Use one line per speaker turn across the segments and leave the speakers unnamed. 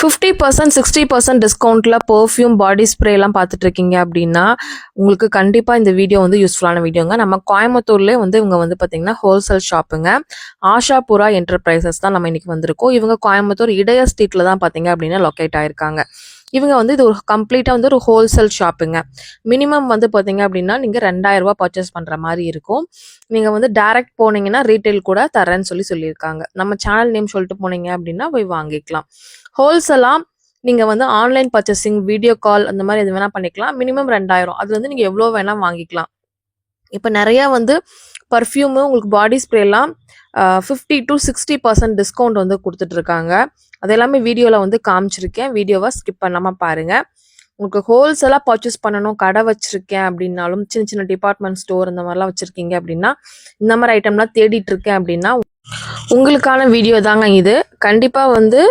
50% 60% டிஸ்கவுண்ட்ல perfume body spray எல்லாம் பார்த்துட்டு இருக்கீங்க அப்படின்னா உங்களுக்கு கண்டிப்பா இந்த வீடியோ வந்து யூஸ்ஃபுல்லான வீடியோங்க. நம்ம கோயம்புத்தூர்லேயே வந்து இவங்க வந்து பார்த்தீங்கன்னா ஹோல்சேல் ஷாப்புங்க. ஆஷாபுரா என்டர்பிரைசஸ் தான் நம்ம இன்னைக்கு வந்திருக்கோம். இவங்க கோயம்புத்தூர் இடைய ஸ்ட்ரீட்ல தான் பார்த்தீங்க அப்படின்னா லொக்கேட் ஆயிருக்காங்க. இவங்க வந்து இது ஒரு கம்ப்ளீட்டாக வந்து ஒரு ஹோல்சேல் ஷாப்புங்க. மினிமம் வந்து பார்த்தீங்க அப்படின்னா நீங்கள் 2000 ரூபாய் பர்ச்சேஸ் பண்ணுற மாதிரி இருக்கும். நீங்கள் வந்து டைரக்ட் போனீங்கன்னா ரீட்டைல் கூட தரேன்னு சொல்லியிருக்காங்க. நம்ம சேனல் நேம் சொல்லிட்டு போனீங்க அப்படின்னா போய் வாங்கிக்கலாம். ஹோல்சேலாக நீங்கள் வந்து ஆன்லைன் பர்ச்சேசிங், வீடியோ கால் அந்த மாதிரி எது வேணால் பண்ணிக்கலாம். மினிமம் 2000. அது வந்து நீங்கள் எவ்வளோ வேணால் வாங்கிக்கலாம். இப்போ நிறையா வந்து பர்ஃப்யூமு உங்களுக்கு பாடி ஸ்ப்ரேலாம் 50 to 60% டிஸ்கவுண்ட் வந்து கொடுத்துட்ருக்காங்க. அது எல்லாமே வீடியோவில் வந்து காமிச்சிருக்கேன். வீடியோவை ஸ்கிப் பண்ணாமல் பாருங்கள். உங்களுக்கு ஹோல்சேலாக பர்ச்சேஸ் பண்ணணும், கடை வச்சுருக்கேன் அப்படின்னாலும், சின்ன சின்ன டிபார்ட்மெண்ட் ஸ்டோர் இந்த மாதிரிலாம் வச்சுருக்கீங்க அப்படின்னா, இந்த மாதிரி ஐட்டம்லாம் தேடிட்டு இருக்கேன் அப்படின்னா உங்களுக்கான வீடியோ தாங்க இது. கண்டிப்பாக வந்து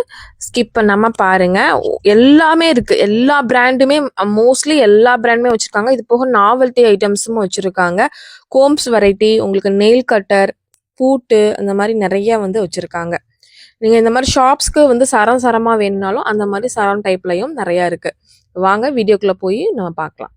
ஸ்கிப் பண்ணாமல் பாருங்கள். எல்லாமே இருக்குது. எல்லா பிராண்டுமே, மோஸ்ட்லி எல்லா பிராண்டுமே வச்சுருக்காங்க. இது போக நாவல்ட்டி ஐட்டம்ஸும் வச்சுருக்காங்க. கோம்ஸ் வெரைட்டி, உங்களுக்கு நெயில் கட்டர், பூட்டு, அந்த மாதிரி நிறைய வந்து வச்சுருக்காங்க. நீங்கள் இந்த மாதிரி ஷாப்ஸ்க்கு வந்து சரமாக வேணும்னாலும் அந்த மாதிரி சரம் டைப்லையும் நிறையா இருக்குது. வாங்க வீடியோக்குள்ளே போய் நம்ம பார்க்கலாம்.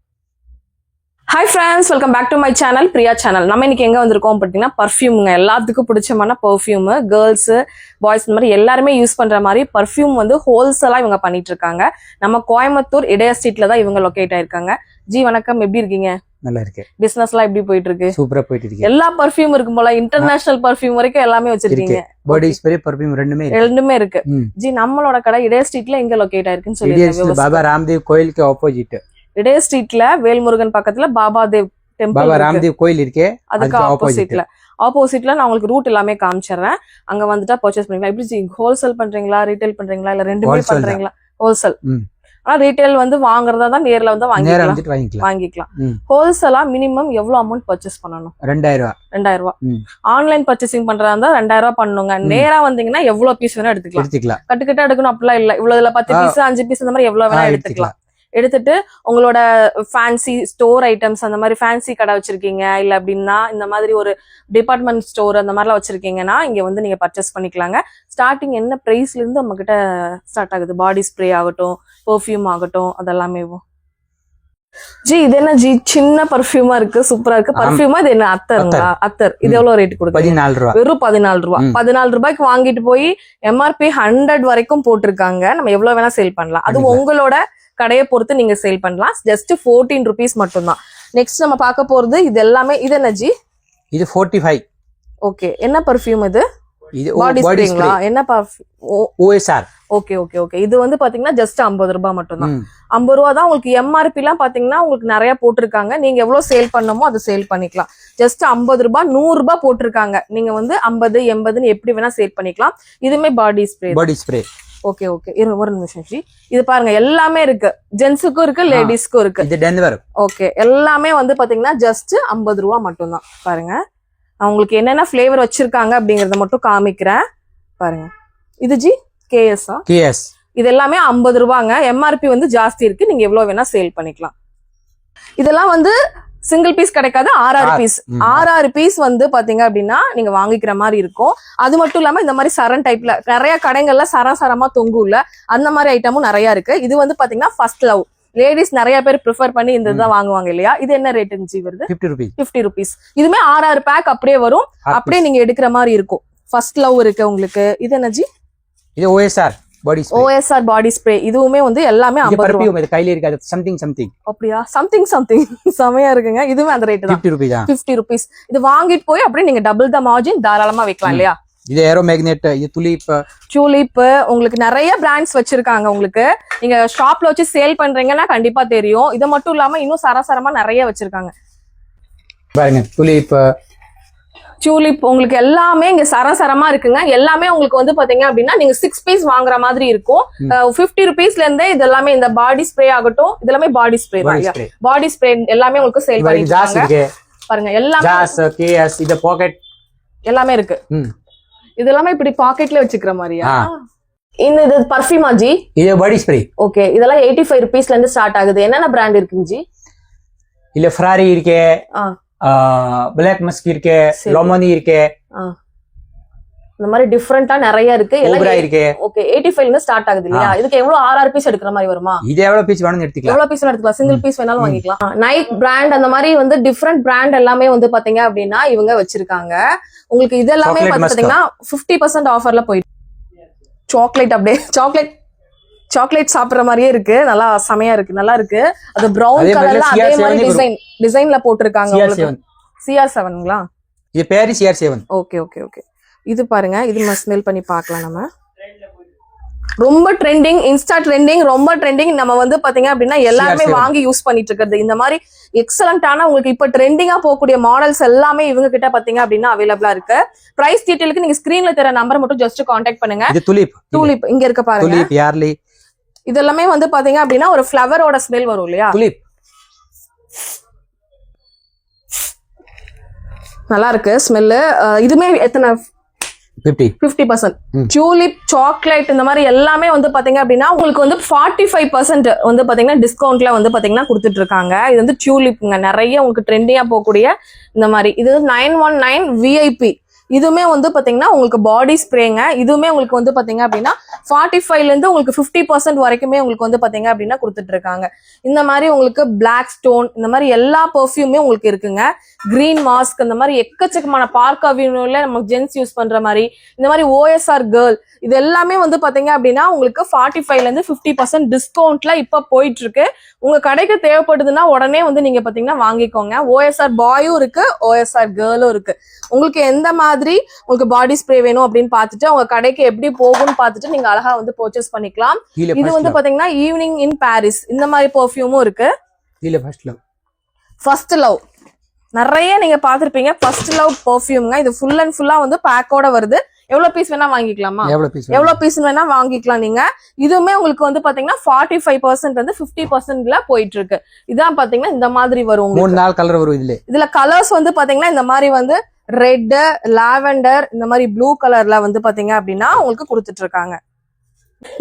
Hi friends, welcome back to my channel, Priya channel. நம்ம இன்னைக்கு எங்கே வந்திருக்கோம் பார்த்தீங்கன்னா பர்ஃப்யூமுங்க. எல்லாத்துக்கும் பிடிச்சமான பர்ஃப்யூமு, கேர்ள்ஸு, பாய்ஸ் இந்த மாதிரி எல்லாருமே யூஸ் பண்ணுற மாதிரி பர்ஃப்யூம் வந்து ஹோல்சேலாக இவங்க பண்ணிட்டு இருக்காங்க. நம்ம கோயம்புத்தூர் இடைய ஸ்ட்ரீட்ல தான் இவங்க லொக்கேட் ஆயிருக்காங்க. ஜி வணக்கம், எப்படி இருக்கீங்க?
நல்லா இருக்கு.
பிசினஸ்லாம் எப்படி போயிட்டு இருக்கு?
சூப்பரா போயிட்டு இருக்கு.
எல்லா பர்ஃப்யூம் இருக்கும் போல, இன்டர்நேஷனல் பர்ஃப்யூம் வரைக்கும் எல்லாமே வச்சிருக்கீங்க.
பாடி ஸ்ப்ரே, பர்ஃப்யூம் ரெண்டுமே
இருக்கு. ஜி நம்மளோட கடை இடைய ஸ்ட்ரீட்ல எங்க லொகேட் ஆயிருக்குன்னு
சொல்லுங்க. பாபா ராம்தேவ் கோயிலுக்கு ஆப்போசிட்,
இடைய ஸ்ட்ரீட்ல வேல்முருகன் பக்கத்துல பாபா
ராம்தேவ் கோயில் இருக்கே,
அதுக்கு ஆப்போசிட்ல நான் உங்களுக்கு ரூட் எல்லாமே காமிச்சிடுறேன். அங்க வந்துட்டா பர்ச்சேஸ் பண்ணிக்கலாம். எப்படி ஹோல்சேல் பண்றீங்களா, ரீட்டைல் பண்றீங்களா, இல்ல ரெண்டுமே பண்றீங்களா? ஹோல்சேல். ஆனா ரீட்டைல் வந்து வாங்குறதா தான் நேர்ல வந்து வாங்கிக்கலாம். ஹோல்சேலா மினிமம் எவ்வளவு அமௌண்ட் பர்ச்சேஸ் பண்ணணும்?
2000
ரூபாய். ஆன்லைன் பர்ச்சேசிங் பண்றதா இருந்தா 2000 ரூபாய் பண்ணுங்க. நேரா வந்தீங்கன்னா எவ்வளவு பீஸ் வேணா எடுத்துக்கலாம். கட்டுக்கிட்ட எடுக்கணும் அப்படிலாம் இல்ல. இவ்வளவுல 10 பீஸ் 5 பீஸ் அந்த மாதிரி எவ்வளவு வேணா எடுத்துக்கலாம். எடுத்துட்டு உங்களோட ஃபேன்சி ஸ்டோர் ஐட்டம்ஸ், அந்த மாதிரி ஃபேன்சி கடை வச்சிருக்கீங்க, இல்ல அப்படின்னா இந்த மாதிரி ஒரு டிபார்ட்மெண்ட் ஸ்டோர் அந்த மாதிரிலாம் வச்சிருக்கீங்கன்னா இங்க வந்து நீங்க பர்ச்சேஸ் பண்ணிக்கலாங்க. ஸ்டார்டிங் என்ன பிரைஸ்ல இருந்து நம்ம கிட்ட ஸ்டார்ட் ஆகுது? பாடி ஸ்ப்ரே ஆகட்டும், பெர்ஃப்யூம் ஆகட்டும், அதெல்லாமே. ஜி இது என்ன ஜி, சின்ன பர்ஃப்யூமா இருக்கு, சூப்பரா இருக்கு. பர்ஃப்யூமா இது என்ன? அத்தருங்களா? அத்தர். இது எவ்வளவு ரேட் கொடுக்குறீங்க?
14 ரூபாய்.
வெறும் 14 ரூபாய். 14 ரூபாய்க்கு வாங்கிட்டு போய் எம்ஆர்பி 100 வரைக்கும் போட்டிருக்காங்க. நம்ம எவ்வளவு வேணா சேல் பண்ணலாம். அது உங்களோட கடையை பொறுத்து நீங்க சேல் பண்ணலாம். ஜஸ்ட் 14 rupees மட்டும்தான். நெக்ஸ்ட் நம்ம பார்க்க போறது இது எல்லாமே. இது என்ன ஜி?
இது 45.
ஓகே, என்ன பர்ஃப்யூம் இது?
இது
பாடி ஸ்ப்ரேங்களா? என்ன பர்ஃப்யூம்?
OSR.
ஓகே. இது வந்து பாத்தீங்கன்னா ஜஸ்ட் 50 ரூபாய் மட்டும்தான். 50 ரூபாய் தான் உங்களுக்கு. எம்ஆர்பி எல்லாம் பாத்தீங்கன்னா உங்களுக்கு நிறைய போட்டிருக்காங்க. நீங்க எவ்வளவு சேல் பண்ணணுமோ அதை சேல் பண்ணிக்கலாம். ஜஸ்ட் 50 ரூபாய், 100 ரூபாய் போட்டிருக்காங்க. நீங்க வந்து 50, 80 எப்படி வேணா சேல் பண்ணிக்கலாம். இதுமே பாடி ஸ்ப்ரே. ஓகே. ஒரு நிமிஷம் ஜி. இது பாருங்க, எல்லாமே இருக்கு. ஜென்ஸுக்கும் இருக்கு, லேடிஸ்க்கும் இருக்கு.
இது டென்வர்.
ஓகே, எல்லாமே வந்து பாத்தீங்கன்னா ஜஸ்ட் 50 ரூபாய் மட்டும்தான். பாருங்க, நான் உங்களுக்கு என்னென்ன ஃபிளேவர் வச்சிருக்காங்க அப்படிங்கறத மட்டும் காமிக்கிறேன். பாருங்க, இது ஜி KS. இது எல்லாமே 50 ரூபாங்க. எம்ஆர்பி வந்து ஜாஸ்தி இருக்கு. நீங்க எவ்வளவு வேணா சேல் பண்ணிக்கலாம். இதெல்லாம் வந்து சிங்கிள் பீஸ் கிடைக்காது, 6 பீஸ். 6 பீஸ் வந்து பாத்தீங்க அப்படின்னா நீங்க வாங்கிக்கிற மாதிரி இருக்கும். அது மட்டும் இல்லாம இந்த மாதிரி சரண் டைப்ல நிறைய கடைகள்ல சரமா தொங்குல அந்த மாதிரி ஐட்டமும் நிறைய இருக்கு. இது வந்து பாத்தீங்கன்னா ஃபர்ஸ்ட் லவ். லேடிஸ் நிறைய பேர் ப்ரிஃபர் பண்ணி இந்த இதுதான் வாங்குவாங்க இல்லையா? இது என்ன ரேட்டுன்னு வருது? 50 rupees. இதுமே 6 பேக் அப்படியே வரும். அப்படியே நீங்க எடுக்கிற மாதிரி இருக்கும். ஃபர்ஸ்ட் லவ் இருக்கு உங்களுக்கு. இது என்ன ஜி?
இது OSR
பாடி ஸ்ப்ரே. இதுவுமே வந்து எல்லாமே 50 ரூபாய்.
கையில இருக்காது. சம்திங்
அப்படியா? சம்திங் செமையா இருக்குங்க. இதுவே அந்த ரேட் தான், 50 rupees. இது வாங்கிட்டு போய் அப்படியே நீங்க டபுள் த மார்ஜின் தாராளமா வைக்கலாம் இல்லையா?
இது ஏரோ மேக்னெட், இது துலிப், உங்களுக்கு நிறைய பிராண்ட்ஸ் வச்சிருக்காங்க. உங்களுக்கு நீங்க ஷாப்ல வச்சு சேல் பண்றீங்கன்னா கண்டிப்பா தெரியும். இது மட்டும் இல்லாம இன்னும் சரமா நிறைய வச்சிருக்காங்க. பாருங்க,
டியூலிப் உங்களுக்கு எல்லாமே இங்க சரமா இருக்குங்க. எல்லாமே உங்களுக்கு வந்து பாத்தீங்க அப்படின்னா நீங்க 6 பீஸ் வாங்குற மாதிரி இருக்கும். 50 rupeesல இருந்தே இது எல்லாமே, இந்த பாடி ஸ்ப்ரே ஆகட்டும், இது எல்லாமே பாடி ஸ்ப்ரே எல்லாமே உங்களுக்கு சேல் பண்ணிருக்காங்க. பாருங்க, எல்லாமே
KS, இது பாக்கெட்
எல்லாமே இருக்கு. இது எல்லாமே இப்படி பாக்கெட்ல வச்சுக்கிற மாதிரியா? இது பர்ஃப்யூமா ஜி?
இது பாடி ஸ்ப்ரே.
ஓகே, இதெல்லாம் 85 rupeesல இருந்து ஸ்டார்ட் ஆகுது. என்னென்ன பிராண்ட் இருக்குங்க ஜி?
இல்ல ஃபெராரி இருக்கு, பிளாக் மஸ்க் இருக்கு, லோமோனி இருக்கு, இந்த மாதிரி டிஃபரெண்டா நிறைய இருக்கு.
கோப்ரா இருக்கு.
ஓகே 85 இருந்து ஸ்டார்ட் ஆகுது இல்லையா? இதுக்கு எவ்வளவு 6 பீஸ் எடுக்கிற மாதிரி வருமா?
இது எவ்வளவு பீஸ் வேணும்னு எடுத்துக்கலாம்.
எவ்வளவு பீஸ் எடுத்துக்கலாம், சிங்கிள் பீஸ் வேணாலும் வாங்கிக்கலாம். நைக் பிராண்ட் அந்த மாதிரி வந்து டிஃபரெண்ட் பிராண்ட் எல்லாமே வந்து பாத்தீங்க அப்படின்னா இவங்க வச்சிருக்காங்க. உங்களுக்கு இது எல்லாமே பாத்தீங்கன்னா 50% ஆஃபர்ல போயிட்டு சாக்லேட் அப்படியே சாக்லேட் சாப்பிடுற மாதிரியே இருக்கு. நல்லா செமையா இருக்கு, நல்லா இருக்கு. அது பிரவுன் கலர்ல அதே மாதிரி டிசைன்ல போட்டிருக்காங்க. CR7ங்களா?
இது பேரு CR7.
Okay okay okay. இது பாருங்க, இது ஸ்மெல் பண்ணி பார்க்கலாம். நம்ம ரொம்ப ட்ரெண்டிங், இன்ஸ்டா ட்ரெண்டிங், ரொம்ப ட்ரெண்டிங். நம்ம வந்து பாத்தீங்க அப்படின்னா எல்லாருமே வாங்கி யூஸ் பண்ணிட்டு இருக்கிறது இந்த மாதிரி எக்ஸலண்டான உங்களுக்கு இப்ப ட்ரெண்டிங்கா போகக்கூடிய மாடல்ஸ் எல்லாமே இவங்க கிட்ட பாத்தீங்க அப்படின்னா அவைலபிளா இருக்கு. பிரைஸ் டீடைலுக்கு நீங்க ஸ்கிரீன்ல தெரிய நம்பர் மட்டும் ஜஸ்ட் கான்டாக்ட் பண்ணுங்க.
இது துலிப்
இங்க இருக்க பாருங்க.
துலிப் யார்லி
இதெல்லாமே வந்து பாத்தீங்க அப்படின்னா ஒரு ஃப்ளவரோட ஸ்மெல் வரும் இல்லையா?
துலிப்
நல்லா இருக்கு ஸ்மெல்லு. இதுமே எத்தனை 50%. டியூலிப், சாக்லேட் இந்த மாதிரி எல்லாமே வந்து பாத்தீங்க அப்படின்னா உங்களுக்கு வந்து 45% வந்து பாத்தீங்கன்னா டிஸ்கவுண்ட்ல வந்து பாத்தீங்கன்னா கொடுத்துட்டு இருக்காங்க. இது வந்து டியூலிப்ங்க, நிறைய உங்களுக்கு ட்ரெண்டியா போகக்கூடிய இந்த மாதிரி. இது 919 VIP. இதுவுமே வந்து பாத்தீங்கன்னா உங்களுக்கு பாடி ஸ்ப்ரேங்க. இதுவுமே உங்களுக்கு வந்து பாத்தீங்க அப்படின்னா 45ல இருந்து உங்களுக்கு 50% வரைக்குமே உங்களுக்கு வந்து பாத்தீங்க அப்படின்னா கொடுத்துட்டு இருக்காங்க. இந்த மாதிரி உங்களுக்கு பிளாக் ஸ்டோன் இந்த மாதிரி எல்லா பெர்ஃப்யூமே உங்களுக்கு இருக்குங்க. கிரீன் மாஸ்க் இந்த மாதிரி எக்கச்சக்கமான பார்க் அவென்யூல நம்ம ஜென்ஸ் யூஸ் பண்ற மாதிரி இந்த மாதிரி OSR கேர்ள் இது எல்லாமே வந்து பாத்தீங்க அப்படின்னா உங்களுக்கு 45ல இருந்து 50% டிஸ்கவுண்ட்ல இப்ப போயிட்டு இருக்கு. உங்க கடைக்கு தேவைப்படுதுன்னா உடனே வந்து நீங்க பாத்தீங்கன்னா வாங்கிக்கோங்க. OSR பாயும் இருக்கு, OSR கேர்ளும் இருக்கு. உங்களுக்கு எந்த மாதிரி உங்களுக்கு பாடி ஸ்ப்ரே வேணும் அப்படின்னு பார்த்துட்டு உங்க கடைக்கு எப்படி போகும்னு பார்த்துட்டு நீங்க அழகா வந்து பர்ச்சேஸ் பண்ணிக்கலாம். இது வந்து பாத்தீங்கன்னா ஈவினிங் இன் பாரிஸ் இந்த மாதிரி பெர்ஃப்யூமும் இருக்கு. ஃபர்ஸ்ட் லவ் நிறைய நீங்க பாத்திருப்பீங்க. First love பெர்ஃப்யூம்ங்க. இது ஃபுல் அண்ட் ஃபுல்லா வந்து பேக்கோட வருது. எவ்வளவு பீஸ் வேணா வாங்கிக்கலாமா? எவ்வளவு பீஸ் வேணா வாங்கிக்கலாம் நீங்க. இதுவுமே உங்களுக்கு வந்து பாத்தீங்கன்னா 45% வந்து 50%ல போயிட்டு இருக்கு. இதான் பாத்தீங்கன்னா இந்த மாதிரி வரும்.
3-4 கலர் வரும்.
இதுல கலர்ஸ் வந்து பாத்தீங்கன்னா இந்த மாதிரி வந்து ரெட், லாவெண்டர் இந்த மாதிரி ப்ளூ கலர்ல வந்து பாத்தீங்க அப்படின்னா உங்களுக்கு கொடுத்துட்டு இருக்காங்க.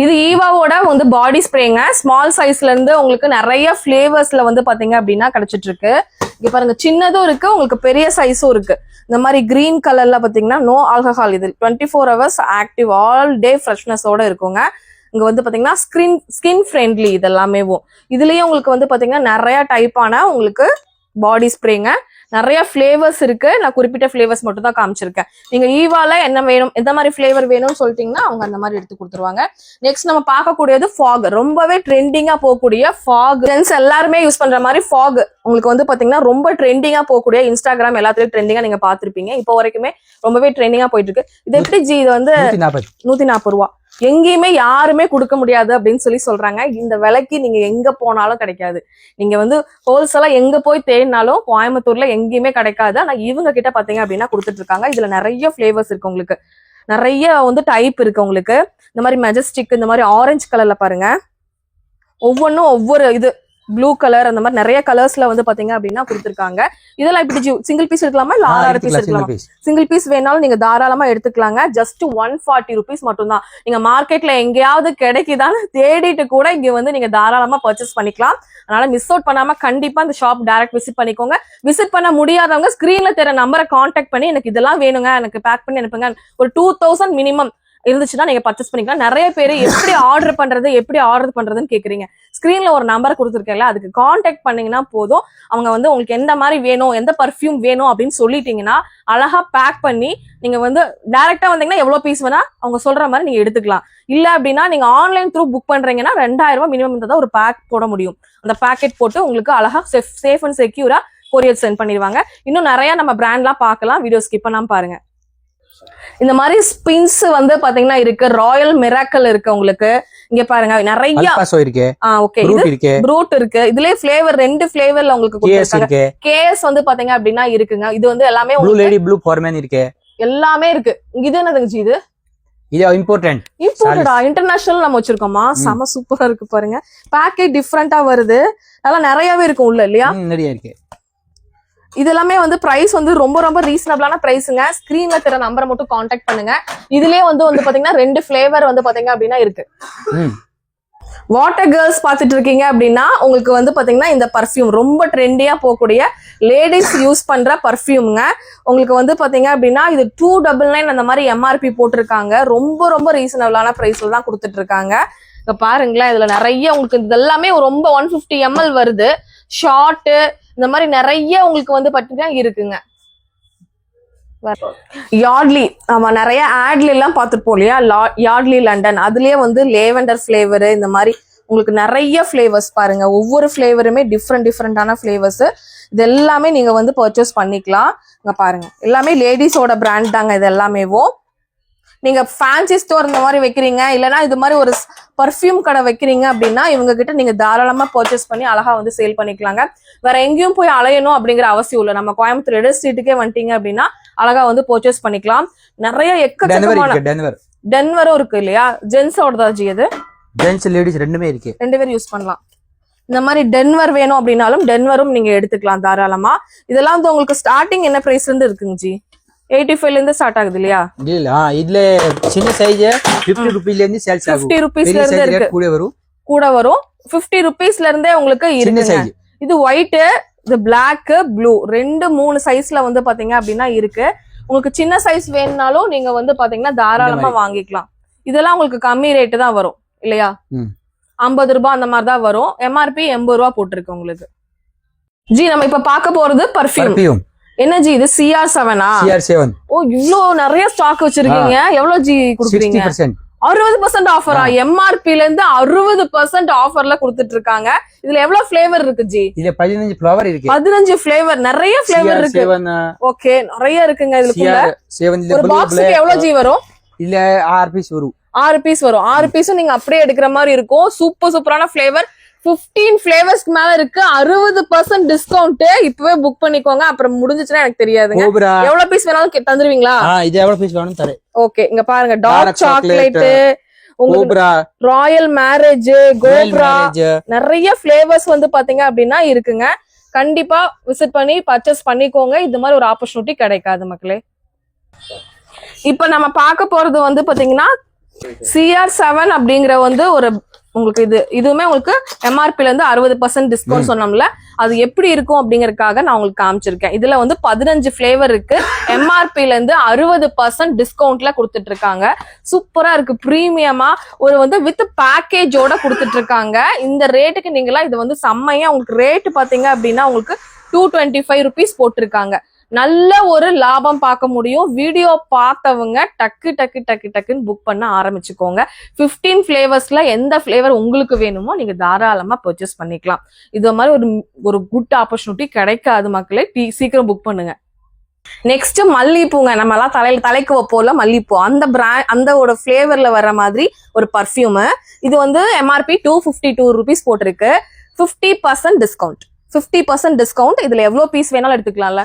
இது ஈவாவோட வந்து பாடி ஸ்ப்ரேங்க. ஸ்மால் சைஸ்ல இருந்து உங்களுக்கு நிறைய ஃபிளேவர்ஸ்ல வந்து பாத்தீங்க அப்படின்னா கிடைச்சிட்டு இருக்கு. இங்க பாருங்க, சின்னதும் இருக்கு, உங்களுக்கு பெரிய சைஸும் இருக்கு. இந்த மாதிரி கிரீன் கலர்ல பாத்தீங்கன்னா நோ ஆல்கஹால். இது 24 hours ஆக்டிவ், ஆல் டே ஃப்ரெஷ்னஸோட இருக்குங்க. இங்க வந்து பாத்தீங்கன்னா ஸ்கின் ஃப்ரெண்ட்லி இதெல்லாமே. இதுலயே உங்களுக்கு வந்து பாத்தீங்கன்னா நிறைய டைப்பான உங்களுக்கு பாடி ஸ்ப்ரேங்க. நிறைய ஃபிளேவர்ஸ் இருக்கு. நான் குறிப்பிட்ட ஃபிளேவர்ஸ் மட்டும் தான் காமிச்சிருக்கேன். நீங்க ஈவால என்ன வேணும், எந்த மாதிரி ஃபிளேவர் வேணும்னு சொல்லிட்டீங்கன்னா அவங்க அந்த மாதிரி எடுத்து கொடுத்துருவாங்க. நெக்ஸ்ட் நம்ம பார்க்கக்கூடியது ஃபாக். ரொம்பவே ட்ரெண்டிங்கா போகக்கூடிய ஃபாக். ஜென்ஸ் எல்லாருமே யூஸ் பண்ற மாதிரி ஃபாக் உங்களுக்கு வந்து பாத்தீங்கன்னா ரொம்ப ட்ரெண்டிங்கா போகக்கூடிய இன்ஸ்டாகிராம் எல்லாத்துலயும் ட்ரெண்டிங்கா நீங்க பாத்திருப்பீங்க. இப்போ வரைக்குமே ரொம்பவே ட்ரெண்டிங்கா போயிட்டு இருக்கு. இது எப்படி ஜி? இது வந்து 140 ரூபா. எங்கேயுமே யாருமே கொடுக்க முடியாது அப்படின்னு சொல்றாங்க. இந்த விலைக்கு நீங்க எங்க போனாலும் கிடைக்காது. நீங்க வந்து ஹோல்சேலா எங்க போய் தேடினாலும் கோயம்புத்தூர்ல எங்கேயுமே கிடைக்காது. ஆனா இவங்க கிட்ட பாத்தீங்க அப்படின்னா கொடுத்துட்டு இருக்காங்க. இதுல நிறைய ஃபிளேவர்ஸ் இருக்கு, உங்களுக்கு நிறைய வந்து டைப் இருக்கு. உங்களுக்கு இந்த மாதிரி மெஜஸ்டிக், இந்த மாதிரி ஆரஞ்சு கலர்ல பாருங்க, ஒவ்வொன்றும் ஒவ்வொரு இது ப்ளூ கலர் அந்த மாதிரி நிறைய கலர்ஸ்ல வந்து பாத்தீங்க அப்படின்னா கொடுத்துருக்காங்க. இதெல்லாம் இப்படி சிங்கிள் பீஸ் எடுக்கலாமா இல்ல 6 பீஸ் எடுக்கலாமா? சிங்கிள் பீஸ் வேணாலும் நீங்க தாராளமா எடுத்துக்கலாங்க. ஜஸ்ட் 140 rupees மட்டும் தான். நீங்க மார்க்கெட்ல எங்கேயாவது கிடைக்குதான்னு தேடிட்டு கூட இங்க வந்து நீங்க தாராளமா பர்ச்சேஸ் பண்ணிக்கலாம். அதனால மிஸ் அவுட் பண்ணாம கண்டிப்பா இந்த ஷாப் டைரக்ட் விசிட் பண்ணிக்கோங்க. விசிட் பண்ண முடியாதவங்க ஸ்கிரீன்ல தெரிய நம்பரை கான்டாக்ட் பண்ணி எனக்கு இதெல்லாம் வேணுங்க, எனக்கு பேக் பண்ணி அனுப்புங்க, ஒரு 2000 மினிமம் இருந்துச்சுன்னா நீங்க பர்ச்சேஸ் பண்ணிக்கலாம். நிறைய பேர் எப்படி ஆர்டர் பண்றதுன்னு கேக்குறீங்க. ஸ்கிரீன்ல ஒரு நம்பர் கொடுத்துருக்கேன்ல, அதுக்கு கான்டாக்ட் பண்ணீங்கன்னா போதும். அவங்க வந்து உங்களுக்கு எந்த மாதிரி வேணும், எந்த பர்ஃபியூம் வேணும் அப்படின்னு சொல்லிட்டீங்கன்னா அழகா பேக் பண்ணி நீங்க வந்து டைரக்டா வந்தீங்கன்னா எவ்வளவு பீஸ் வேணா அவங்க சொல்ற மாதிரி நீங்க எடுத்துக்கலாம். இல்ல அப்படின்னா நீங்க ஆன்லைன் த்ரூ புக் பண்றீங்கன்னா 2000 ரூபாய் மினிமம் இருந்தா ஒரு பேக் போட முடியும். அந்த பேக்கெட் போட்டு உங்களுக்கு அழகா சேஃப் அண்ட் செக்யூரா கொரியர் சென்ட் பண்ணிடுவாங்க. இன்னும் நிறைய நம்ம பிராண்ட்லாம் பார்க்கலாம். வீடியோ ஸ்கிப் பண்ணாம பாருங்க. இந்த மாதிரி ஸ்பின்ஸ் வந்து பாத்தீங்கன்னா இருக்கு. ராயல் மிராக்கல் இருக்கு. உங்களுக்கு இங்க பாருங்க நிறைய ப்ரூட் இருக்கு. இதுலயே ஃபிளேவர் 2 ஃபிளேவர்ல உங்களுக்கு கொடுத்திருக்காங்க. கேஎஸ் வந்து பாத்தீங்க அப்படின்னா இருக்குங்க. இது வந்து எல்லாமே
ப்ளூ லேடி, ப்ளூ ஃபார்மேன் இருக்கு, எல்லாமே
இருக்கு. இது என்னதுங்க இது?
இது இம்போர்ட்டடா,
இன்டர்நேஷனல் நம்ம வச்சிருக்கோமா? செம சூப்பரா இருக்கு பாருங்க. பேக்கேஜ் டிஃபரெண்டா வருது. அதெல்லாம் நிறையவே இருக்கும் உள்ள இல்லையா?
நிறைய இருக்கு.
இது எல்லாமே வந்து பிரைஸ் வந்து ரொம்ப ரொம்ப ரீசனபிளான பிரைஸுங்க. ஸ்கிரீன்ல தெரிய நம்பரை மட்டும் கான்டாக்ட் பண்ணுங்க. இதுலயே வந்து பாத்தீங்கன்னா 2 ஃபிளேவர் வந்து பாத்தீங்க அப்படின்னா இருக்கு. வாட்டர் கேர்ள்ஸ் பார்த்துட்டு இருக்கீங்க அப்படின்னா உங்களுக்கு வந்து பாத்தீங்கன்னா இந்த பர்ஃப்யூம் ரொம்ப ட்ரெண்டியா போகக்கூடிய லேடிஸ் யூஸ் பண்ற பர்ஃப்யூம்ங்க. உங்களுக்கு வந்து பாத்தீங்க அப்படின்னா இது 299 அந்த மாதிரி எம்ஆர்பி போட்டிருக்காங்க. ரொம்ப ரொம்ப ரீசனபிளான பிரைஸ்ல தான் கொடுத்துட்டு இருக்காங்க. இங்க பாருங்களேன், இதுல நிறைய உங்களுக்கு இது எல்லாமே ரொம்ப 150 ml வருது. ஷார்ட் இந்த மாதிரி நிறைய உங்களுக்கு வந்து பாத்தீங்கன்னா இருக்குங்க. யார்ட்லி ஆமா, நிறைய ஆட்ல எல்லாம் பார்த்துருப்போம் இல்லையா, யார்ட்லி லண்டன். அதுலயே வந்து லேவெண்டர் ஃபிளேவர், இந்த மாதிரி உங்களுக்கு நிறைய ஃபிளேவர்ஸ் பாருங்க. ஒவ்வொரு ஃபிளேவருமே டிஃப்ரெண்டான ஃபிளேவர்ஸ். இது எல்லாமே நீங்க வந்து பர்ச்சேஸ் பண்ணிக்கலாம். இங்க பாருங்க, எல்லாமே லேடிஸோட பிராண்ட் தாங்க இது எல்லாமேவும். நீங்க ஃபேன்சி ஸ்டோர் இந்த மாதிரி வைக்கிறீங்க, இல்லைன்னா இது மாதிரி ஒரு பர்ஃப்யூம் கடை வைக்கிறீங்க அப்படின்னா இவங்க கிட்ட நீங்க தாராளமா பர்ச்சேஸ் பண்ணி அழகா வந்து சேல் பண்ணிக்கலாங்க. வேற எங்கேயும் போய் அலையணும் அப்படிங்கிற அவசியம் இல்லை. நம்ம கோயம்புத்தூர் ரெட் ஸ்ட்ரீட்டுக்கே வந்துட்டீங்க அப்படின்னா அழகா வந்து பர்ச்சேஸ் பண்ணிக்கலாம். நிறைய எக்கச்சக்கமான டென்வரும் இருக்கு இல்லையா, ஜென்ஸோட தான் ஜி. அது
ஜென்ஸ் லேடிஸ் ரெண்டுமே இருக்கு,
ரெண்டு பேரும் யூஸ் பண்ணலாம். இந்த மாதிரி டென்வர் வேணும் அப்படின்னாலும் டென்வரும் நீங்க எடுத்துக்கலாம் தாராளமா. இதெல்லாம் வந்து உங்களுக்கு ஸ்டார்டிங் என்ன பிரைஸ்ல இருந்து இருக்குங்க ஜி? 85 இருந்து ஸ்டார்ட் ஆகுது இல்லையா?
இல்ல இதுல சின்ன சைஸ் 50 ரூபீஸ்ல இருந்து சேல்ஸ் ஆகும்.
50 ரூபீஸ்ல இருந்து இருக்கு, கூட வரும் 50 ரூபீஸ்ல இருந்தே உங்களுக்கு இருக்கு. இது ஒயிட், இது பிளாக், ப்ளூ, 2-3 சைஸ்ல வந்து பாத்தீங்க அப்படின்னா இருக்கு. உங்களுக்கு சின்ன சைஸ் வேணும்னாலும் நீங்க வந்து பாத்தீங்கன்னா தாராளமா வாங்கிக்கலாம். இதெல்லாம் உங்களுக்கு கம்மி ரேட்டு தான் வரும் இல்லையா, 50 ரூபாய் அந்த மாதிரி தான் வரும். எம்ஆர்பி 80 ரூபாய் போட்டிருக்கு உங்களுக்கு. ஜி நம்ம இப்ப பார்க்க போறது பர்ஃபியூம். என்ன ஜி இது? CR7
CR7.
ஓ, இவ்ளோ நிறைய ஸ்டாக் வச்சிருக்கீங்க. எவ்வளவு ஜி குடுக்குறீங்க? 60% ஆஃபரா? எம்ஆர்பில இருந்து 60% ஆஃபர்ல கொடுத்துட்டு இருக்காங்க. இதுல எவ்வளவு ஃபிளேவர் இருக்கு ஜி?
இதுல 15 ஃபிளேவர் இருக்கு.
15 ஃபிளேவர், நிறைய ஃபிளேவர் இருக்கு. ஓகே, நிறைய இருக்குங்க. இதுக்குள்ள ஒரு பாக்ஸ்க்கு எவ்வளவு ஜி வரும்?
இல்ல 6 பீஸ் வரும்.
6 பீஸ் வரும். 6 பீஸும் நீங்க அப்படியே எடுக்கிற மாதிரி இருக்கும். சூப்பரான ஃபிளேவர். 15 ஃபிளேவர்ஸ்க்கு மேல இருக்கு. 60% டிஸ்கவுண்ட். இப்பவே புக் பண்ணிக்கோங்க, அப்புறம் முடிஞ்சிச்சுன்னா எனக்கு தெரியாதுங்க. எவ்வளவு பீஸ் வேணாலும் தந்துருவீங்களா?
இது எவ்வளவு பீஸ் வேணும் தரேன்.
ஓகே, இங்க பாருங்க, dark chocolate, royal marriage, cobra, நிறைய ஃபிளேவர்ஸ் வந்து பாத்தீங்க அப்படின்னா இருக்குங்க. கண்டிப்பா விசிட் பண்ணி பர்ச்சேஸ் பண்ணிக்கோங்க. இந்த மாதிரி ஒரு ஆப்பர்ச்சுனிட்டி கிடைக்காது மக்களே. இப்ப நம்ம பார்க்க போறது வந்து பாத்தீங்கன்னா CR7 அப்படிங்கிற வந்து ஒரு உங்களுக்கு இதுவுமே உங்களுக்கு எம்ஆர்பில இருந்து 60% டிஸ்கவுண்ட் சொன்னோம்ல, அது எப்படி இருக்கும் அப்படிங்கறதுக்காக நான் உங்களுக்கு காமிச்சிருக்கேன். இதுல வந்து 15 ஃபிளேவர் இருக்கு. எம்ஆர்பில இருந்து 60% டிஸ்கவுண்ட்ல கொடுத்துட்டு இருக்காங்க. சூப்பரா இருக்கு, பிரீமியமா ஒரு வந்து வித் பேக்கேஜோட கொடுத்துட்டு இருக்காங்க. இந்த ரேட்டுக்கு நீங்களா இது வந்து செம்மையா உங்களுக்கு ரேட் பாத்தீங்க அப்படின்னா உங்களுக்கு 225 ருபீஸ் போட்டிருக்காங்க. நல்ல ஒரு லாபம் பார்க்க முடியும். வீடியோ பார்த்தவங்க டக்குன்னு புக் பண்ண ஆரம்பிச்சுக்கோங்க. 15 ஃபிளேவர்ஸ்ல எந்த ஃபிளேவர் உங்களுக்கு வேணுமோ நீங்க தாராளமா பர்ச்சேஸ் பண்ணிக்கலாம். இது மாதிரி ஒரு குட் ஆப்பர்ச்சுனிட்டி கிடைக்காது மக்களே. சீக்கிரம் புக் பண்ணுங்க. நெக்ஸ்ட் மல்லிப்பூங்க. நம்ம எல்லாம் தலைக்கு வைப்போம்ல மல்லிப்பூ, அந்த ஒரு ஃபிளேவர்ல வர்ற மாதிரி ஒரு பர்ஃபியூம். இது வந்து எம்ஆர்பி 252 ருபீஸ் போட்டிருக்கு. 50% டிஸ்கவுண்ட். 50% டிஸ்கவுண்ட். இதுல எவ்வளவு பீஸ் வேணாலும் எடுத்துக்கலாம்ல.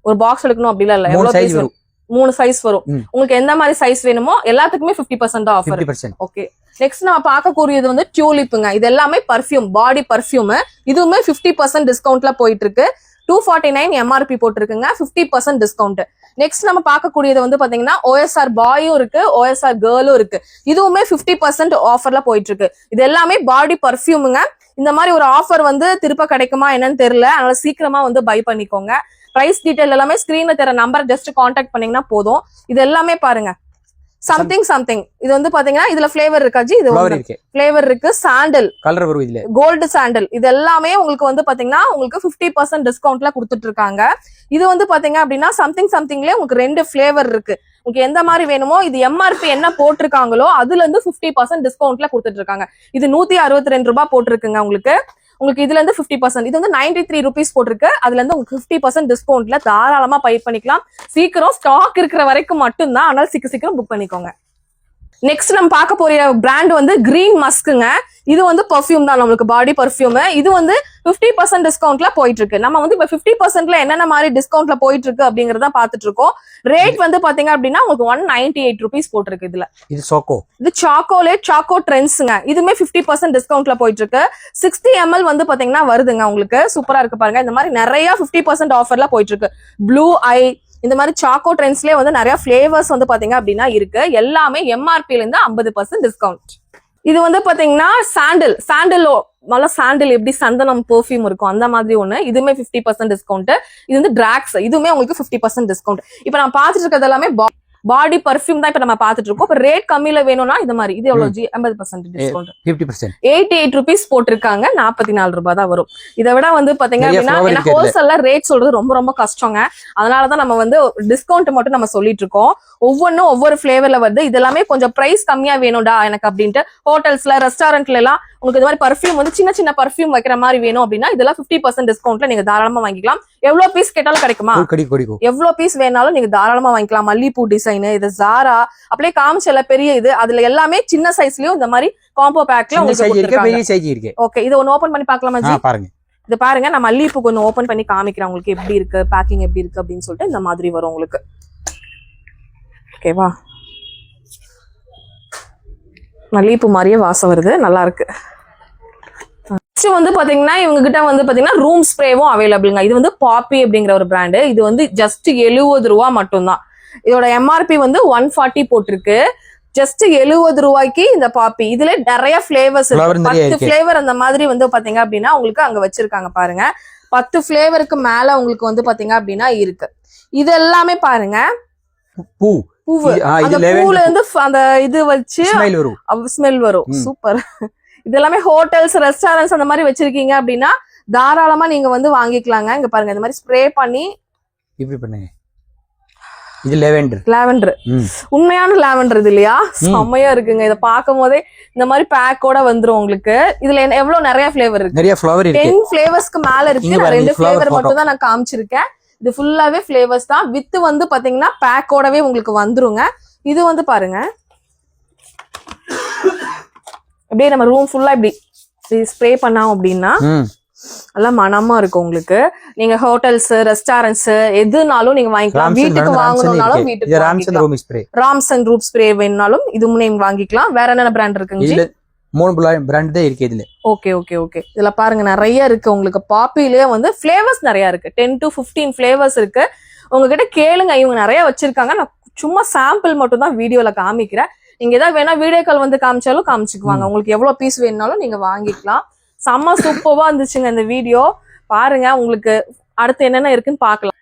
ஒரு பாக்ஸ் எடுக்கணும் அப்படிலாம் இல்ல. எவ்வளவு சைஸ் வரும்? 3 சைஸ் வரும். உங்களுக்கு எந்த மாதிரி சைஸ் வேணுமோ எல்லாத்துக்குமே 50% ஆஃபர். ஓகே, நெக்ஸ்ட் நம்ம பார்க்கக்கூடியது வந்து டியூலிப்புங்க. இது எல்லாமே பர்ஃபியூம், பாடி பர்ஃபியூம். இதுவுமே 50% டிஸ்கவுண்ட்ல போயிட்டு இருக்கு. 249 எம்ஆர்பி போட்டிருக்குங்க. 50% டிஸ்கவுண்ட். நெக்ஸ்ட் நம்ம பார்க்கக்கூடியது வந்து பாத்தீங்கன்னா OSR பாயும் இருக்கு, OSR கேர்ளும் இருக்கு. இதுவுமே 50% ஆஃபர்ல போயிட்டு இருக்கு. இது எல்லாமே பாடி பர்ஃபியூமுங்க. இந்த மாதிரி ஒரு ஆஃபர் வந்து திருப்ப கிடைக்குமா என்னன்னு தெரியல. அதனால சீக்கிரமா வந்து பை பண்ணிக்கோங்க. பிரைஸ் டீடைல் எல்லாமே ஸ்கிரீன்ல தெரிய நம்பர் ஜஸ்ட் கான்டாக்ட் பண்ணீங்கன்னா போதும். இது எல்லாமே பாருங்க சம்திங். இது வந்து பாத்தீங்கன்னா இதுல ஃபிளேவர் இருக்கா ஜி? இது ஃபிளேவர் இருக்கு. சாண்டல் கலர் வரும், இதுல கோல்டு சாண்டல். இது எல்லாமே உங்களுக்கு வந்து பாத்தீங்கன்னா உங்களுக்கு 50% டிஸ்கவுண்ட்ல கொடுத்துட்டு இருக்காங்க. இது வந்து பாத்தீங்க அப்படின்னா சம்திங்ல உங்களுக்கு 2 ஃபிளேவர் இருக்கு. உங்களுக்கு எந்த மாதிரி வேணுமோ, இது எம்ஆர்பி என்ன போட்டிருக்காங்களோ அதுல இருந்து 50% டிஸ்கவுண்ட்ல கொடுத்துட்டு இருக்காங்க. இது 162 ரூபாய் போட்டிருக்குங்க உங்களுக்கு. இதுல இருந்து 50%. இது வந்து 93 ருபீஸ் போட்டிருக்கு. அதுல இருந்து உங்களுக்கு 50% டிஸ்கவுண்ட்ல தாராளமா பை பண்ணிக்கலாம். சீக்கிரம் ஸ்டாக் இருக்கிற வரைக்கும் மட்டும்தான், அதனால சீக்கிரம் புக் பண்ணிக்கோங்க. நெக்ஸ்ட் நம்ம பார்க்க போற பிராண்ட் வந்து கிரீன் மஸ்க்குங்க. இது வந்து பர்ஃபியூம் தான், நம்மளுக்கு பாடி பர்ஃபியூம். இது வந்து 50% டிஸ்கவுண்ட்ல போயிட்டு இருக்கு. நம்ம வந்து இப்ப 50%ல என்னென்ன மாதிரி டிஸ்கவுண்ட்ல போயிட்டு இருக்கு அப்படிங்கறத பாத்துட்டு இருக்கோம். ரேட் வந்து பாத்தீங்க அப்படின்னா உங்களுக்கு 198 ருபீஸ் போட்டிருக்கு. இது சாக்கோ ட்ரெண்ட்ஸ்ங்க. இதுமே 50% டிஸ்கவுண்ட்ல போயிட்டு இருக்கு. 60 ml வந்து பாத்தீங்கன்னா வருதுங்க உங்களுக்கு. சூப்பரா இருக்கு பாருங்க. இந்த மாதிரி நிறைய 50% ஆஃபர்ல போயிட்டு இருக்கு. ப்ளூ ஐ, இந்த மாதிரி சாக்கோ ட்ரெண்ட்ஸ்லயே வந்து நிறைய ஃபிளேவர்ஸ் வந்து பாத்தீங்க அப்படின்னா இருக்கு. எல்லாமே எம்ஆர்பில இருந்து 50% டிஸ்கவுண்ட். இது வந்து பாத்தீங்கன்னா சாண்டில் நல்லா சாண்டில் எப்படி சந்தனம் பெர்ஃபியூம் இருக்கும் அந்த மாதிரி ஒண்ணு. இதுவுமே 50% டிஸ்கவுண்ட். இது வந்து டிராக்ஸ், இதுவுமே உங்களுக்கு 50% டிஸ்கவுண்ட். இப்ப நான் பாத்துட்டு இருக்கிறது எல்லாமே பாடி பர்ஃபியூம் தான் இப்ப நம்ம பாத்துட்டு இருக்கோம். இப்ப ரேட் கம்மியில வேணும்னா இந்த மாதிரி இது எவ்வளவு 50% டிஸ்கவுண்ட்
50%.
88 rupees போட்டிருக்காங்க. 44 ரூபாய் தான் வரும். இதை விட வந்து பாத்தீங்க அப்படின்னா ஹோல்சேல்ல ரேட் சொல்றது ரொம்ப ரொம்ப கஷ்டங்க. அதனாலதான் நம்ம வந்து டிஸ்கவுண்ட் மட்டும் நம்ம சொல்லிட்டு இருக்கோம். ஒவ்வொன்றும் ஒவ்வொரு பிளேவர்ல வருது. இது எல்லாமே கொஞ்சம் பிரைஸ் கம்மியா வேணும்டா எனக்கு அப்படின்ட்டு ஹோட்டல்ஸ்ல ரெஸ்டாரண்ட்ல எல்லாம் உங்களுக்கு இந்த மாதிரி பர்ஃபியூம் வந்து சின்ன சின்ன பர்ஃபியூம் வைக்கிற மாதிரி வேணும் அப்படின்னா இதெல்லாம் 50% டிஸ்கவுண்ட்ல நீங்க தாராளமா வாங்கிக்கலாம். எவ்வளவு பீஸ் கேட்டாலும் கிடைக்குமா? எவ்வளவு பீஸ் வேணாலும் நீங்க தாராளமா வாங்கிக்கலாம். மல்லிப்பூ டிசைன், இது ஜாரா, அப்படியே காமிச்சல பெரிய இது, அதுல எல்லாமே சின்ன சைஸ்லயும் இந்த மாதிரி காம்போ பேக்ல உங்களுக்கு. ஓகே, இது ஒன்னு ஓபன் பண்ணி பார்க்கலாமா ஜி?
பாருங்க,
இது பாருங்க, நான் மல்லிப்பூ கொஞ்சம் ஓபன் பண்ணி காமிக்கிறேன் உங்களுக்கு எப்படி இருக்கு, பேக்கிங் எப்படி இருக்கு அப்படின்னு சொல்லிட்டு. இந்த மாதிரி வரும் உங்களுக்கு. ஓகேவா? மல்லிப்பூ மாதிரியே வாசம் வருது, நல்லா இருக்கு. வந்து பாத்தீங்கன்னா இவங்க கிட்ட வந்து பாத்தீங்கன்னா ரூம் ஸ்ப்ரேவும் அவைலபிள்ங்க. இது வந்து பாப்பி அப்படிங்கிற ஒரு பிராண்டு. இது வந்து ஜஸ்ட் 70 ரூபா மட்டும்தான். இதோட எம்ஆர்பி வந்து 140 போட்டிருக்கு. ஜஸ்ட் 70 ரூபாய்க்கு இந்த பாப்பி. இதுல நிறைய பிளேவர்ஸ் இருக்கு. 10 பிளேவர் அந்த மாதிரி வந்து பாத்தீங்க அப்படின்னா உங்களுக்கு அங்க வச்சிருக்காங்க பாருங்க. 10 பிளேவருக்கு மேல உங்களுக்கு வந்து பாத்தீங்க அப்படின்னா இருக்கு. இது எல்லாமே பாருங்க பூவு. அந்த பூல இருந்து அந்த இது வச்சு ஸ்மெல் வரும். சூப்பர். இது எல்லாமே ஹோட்டல்ஸ், ரெஸ்டாரண்ட்ஸ் அந்த மாதிரி வச்சிருக்கீங்க அப்படின்னா தாராளமா நீங்க வந்து வாங்கிக்கலாங்க. இங்க பாருங்க, இந்த மாதிரி ஸ்ப்ரே பண்ணி
இப்படி பண்ணுங்க. இது லாவெண்டர்,
உண்மையான லாவெண்டர் இது இல்லையா? செம்மையா இருக்குங்க. இத பாக்கும் போதே இந்த மாதிரி பேக்கோட வந்துரும் உங்களுக்கு. இதுல எவ்வளவு நிறைய ஃபிளேவர் இருக்கு. 10 ஃபிளேவர்ஸ்க்கு மேல இருக்கு. நான் 2 ஃபிளேவர் மட்டும் தான் நான் காமிச்சிருக்கேன். இது ஃபுல்லாவே ஃபிளேவர்ஸ் தான். வித் வந்து பாத்தீங்கன்னா பேக்கோடவே உங்களுக்கு வந்துருங்க. இது வந்து பாருங்க, அப்படியே நம்ம ரூம் ஃபுல்லா இப்படி ஸ்ப்ரே பண்ணோம் அப்படின்னா நல்லா மனமா இருக்கும் உங்களுக்கு. நீங்க ஹோட்டல்ஸ், ரெஸ்டாரண்ட்ஸ் எதுனாலும் நீங்க வாங்கிக்கலாம். வீட்டுக்கு வாங்கணும்னாலும் வீட்டுக்கு ராம்சன் ரூப் ஸ்ப்ரே வேணும்னாலும் இதுவும் நீங்க வாங்கிக்கலாம். வேற என்னென்ன பிராண்ட் இருக்குங்க?
3 பிராண்ட் தான் இருக்கு இதுல.
ஓகே. இதுல பாருங்க நிறைய இருக்கு உங்களுக்கு. பாப்பிலேயே வந்து ஃபிளேவர்ஸ் நிறைய இருக்கு. 10 to 15 ஃபிளேவர்ஸ் இருக்கு. உங்ககிட்ட கேளுங்க, இவங்க நிறைய வச்சிருக்காங்க. நான் சும்மா சாம்பிள் மட்டும் தான் வீடியோல காமிக்கிறேன். நீங்க ஏதாவது வேணா வீடியோ கால் வந்து காமிச்சாலும் காமிச்சுக்குவாங்க. உங்களுக்கு எவ்வளவு பீஸ் வேணும்னாலும் நீங்க வாங்கிக்கலாம். செம்ம சூப்பரா இருந்துச்சுங்க இந்த வீடியோ. பாருங்க, உங்களுக்கு அடுத்து என்னென்ன இருக்குன்னு பாக்கலாம்.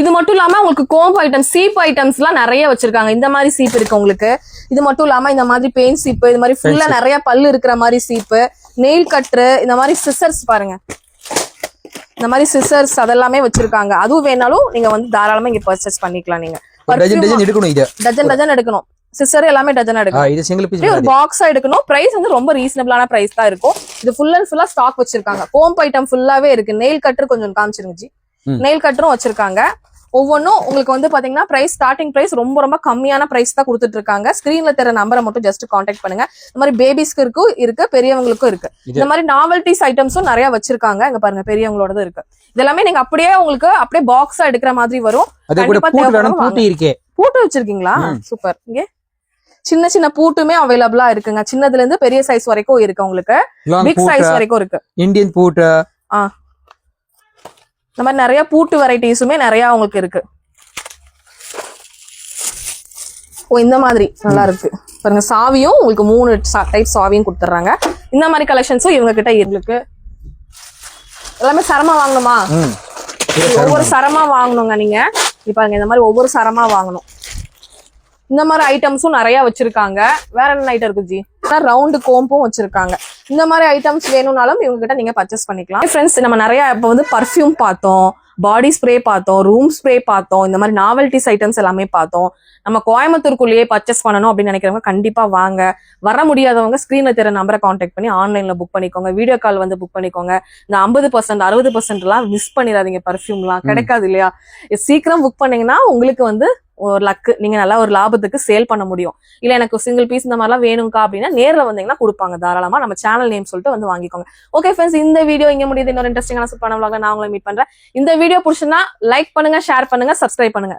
இது மட்டும் இல்லாம உங்களுக்கு கோம்பு ஐட்டம்ஸ், சீப் ஐட்டம்ஸ் எல்லாம் நிறைய வச்சிருக்காங்க. இந்த மாதிரி சீப் இருக்கு உங்களுக்கு. இது மட்டும் இல்லாம இந்த மாதிரி பெயின் சீப்பு, இது மாதிரி ஃபுல்லா நிறைய பல்லு இருக்கிற மாதிரி சீப்பு, நெயில் கட்ரு, இந்த மாதிரி சிசர்ஸ் பாருங்க, இந்த மாதிரி சிசர்ஸ் அதெல்லாமே வச்சிருக்காங்க. அதுவும் வேணாலும் நீங்க வந்து தாராளமா இங்க பர்ச்சேஸ் பண்ணிக்கலாம். நீங்க டஜன் எடுக்கணும். சிஸ்டர் எல்லாமே டஜன் எடுக்கணும். ஒரு பாக்ஸா எடுக்கணும். பிரைஸ் வந்து ரொம்ப ரீசனபிளான பிரைஸ் தான் இருக்கும். இது ஃபுல் அண்ட் ஃபுல்லா ஸ்டாக் வச்சிருக்காங்க. கோம்ப் ஐட்டம் ஃபுல்லாவே இருக்கு. நெயில் கட்டர் கொஞ்சம் காமிச்சிருங்க ஜி. நெயில் கட்டரும் வச்சிருக்காங்க. ஒவ்வொன்றும் உங்களுக்கு வந்து பாத்தீங்கன்னா பிரைஸ், ஸ்டார்டிங் பிரைஸ் ரொம்ப ரொம்ப கம்மியான பிரைஸ் தான் கொடுத்துட்டு இருக்காங்க. ஸ்கிரீன்ல தெரிய நம்பரை மட்டும் ஜஸ்ட் கான்டாக்ட் பண்ணுங்க. இந்த மாதிரி பேபிஸ்க்கு இருக்கு, பெரியவங்களுக்கும் இருக்கு. இந்த மாதிரி நாவல்டிஸ் ஐட்டம்ஸும் நிறைய வச்சிருக்காங்க. இங்க பாருங்க, பெரியவங்களோட இருக்கு. இதெல்லாமே நீங்க அப்படியே உங்களுக்கு அப்படியே பாக்ஸா எடுக்கிற மாதிரி வரும். பூட்டு வச்சிருக்கீங்களா? சூப்பர். இங்க சின்ன சின்ன பூட்டுமே அவைலபிளா இருக்குங்க. சின்னதுல இருந்து பெரிய சைஸ் வரைக்கும் இருக்கு. உங்களுக்கு பிக் சைஸ் வரைக்கும் இருக்கு.
இந்தியன் பூட்டு,
இந்த மாதிரி நிறைய பூட்டு வெரைட்டிஸுமே நிறைய உங்களுக்கு இருக்கு. இந்த மாதிரி நல்லா இருக்கு பாருங்க. சாவியும் உங்களுக்கு 3 டைப் சாவியும் கொடுத்துறாங்க. இந்த மாதிரி கலெக்ஷன்ஸும் இவங்க கிட்ட இருக்கு. எல்லாமே சரமா வாங்கணுமா? ஒவ்வொரு சரமா வாங்கணுங்க. நீங்க இப்ப இந்த மாதிரி ஒவ்வொரு சரமா வாங்கணும். இந்த மாதிரி ஐட்டம்ஸும் நிறைய வச்சிருக்காங்க. வேற என்ன ஐட்டம் இருக்கு ஜி? ரவுண்டு கோம்பும் வச்சிருக்காங்க. இந்த மாதிரி ஐட்டம்ஸ் வேணும்னாலும் இவங்க கிட்ட நீங்க பர்ச்சேஸ் பண்ணிக்கலாம். ஃப்ரெண்ட்ஸ், நம்ம நிறைய இப்ப வந்து பர்ஃபியூம் பார்த்தோம், பாடி ஸ்ப்ரே பார்த்தோம், ரூம் ஸ்ப்ரே பார்த்தோம், இந்த மாதிரி நாவல்டிஸ் ஐட்டம்ஸ் எல்லாமே பார்த்தோம். நம்ம கோயம்புத்தூருக்குள்ளேயே பர்ச்சேஸ் பண்ணணும் அப்படின்னு நினைக்கிறவங்க கண்டிப்பா வாங்க. வர முடியாதவங்க ஸ்கிரீன்ல தெரிய நம்பரை கான்டாக்ட் பண்ணி ஆன்லைன்ல புக் பண்ணிக்கோங்க. வீடியோ கால் வந்து புக் பண்ணிக்கோங்க. இந்த 50% 60% எல்லாம் மிஸ் பண்ணிடாதீங்க. பர்ஃபியூம்லாம் கிடைக்காது இல்லையா? சீக்கிரம் புக் பண்ணீங்கன்னா உங்களுக்கு வந்து ஒரு லக்கு, நீங்க நல்லா ஒரு லாபத்துக்கு சேல் பண்ண முடியும். இல்ல எனக்கு சிங்கிள் பீஸ் இந்த மாதிரிலாம் வேணும்க்கா அப்படின்னா நேர்ல வந்தீங்கன்னா கொடுப்பாங்க. தாராளமா நம்ம சேனல் நேம் சொல்லிட்டு வந்து வாங்கிக்கோங்க. ஓகே ஃப்ரெண்ட்ஸ், இந்த வீடியோ இங்க முடியுது. இன்னொரு இன்ட்ரெஸ்டிங்கான சூப்பரான vlog நான் உங்களை மீட் பண்றேன். இந்த வீடியோ பிடிச்சுன்னா லைக் பண்ணுங்க, ஷேர் பண்ணுங்க, சப்ஸ்கிரைப் பண்ணுங்க.